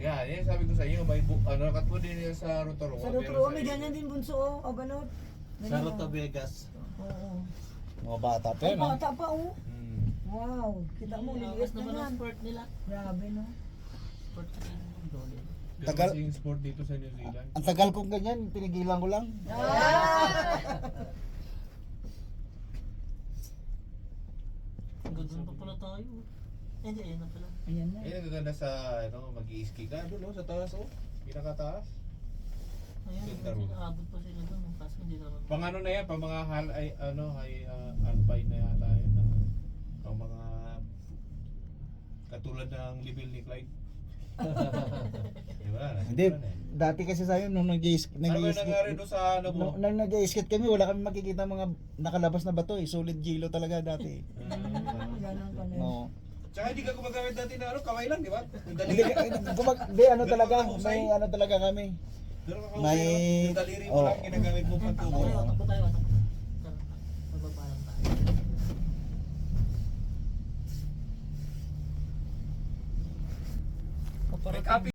Yeah, yan sabi ko sa inyo, may katulad din yan sa Rotorua. Sa Rotorua, may ganyan din bunso o balot. Sa Roto Vegas. Oo. Mga bata pa Ay, yun, ha? bata pa oh. Hmm. Wow, kita mo, liliit na naman yan. ang sport nila. Grabe no. Sport kasi yung dole. Ganun Tagal. kasi yung sport dito sa New Zealand. Ang tagal kong ganyan, pinigilan ko lang. Doon pa pala tayo. Hindi, ayun na pala. Ayan na. Eh, nagaganda sa, mag-i-ski ka doon, no? Sa taas, oh. Pinakataas. Ayun, Ganda kasi ro. naabot pa sila doon. Kaso hindi naman. Pang ano na yan, pang mga alpine na yata yun. Pang mga katulad ng level ni Clyde. Diba? Hindi, dati kasi sa'yo, nung Ano ba yung nangyari doon sa ano mo? nung nag-skate kami, wala kami makikita mga nakalabas na bato eh. Solid gilo talaga dati. Ganun ka na. No. Tsaka hindi ka gumagamit dati na kamay lang, di ba? Yung Hindi, daliri. hindi ano talaga, may ano talaga kami. Pero kakahusay, May- no? Yung daliri mo oh. lang, ginagamit mo pagtubo. Tayo, takbo tayo. Magbaba lang tayo. May copy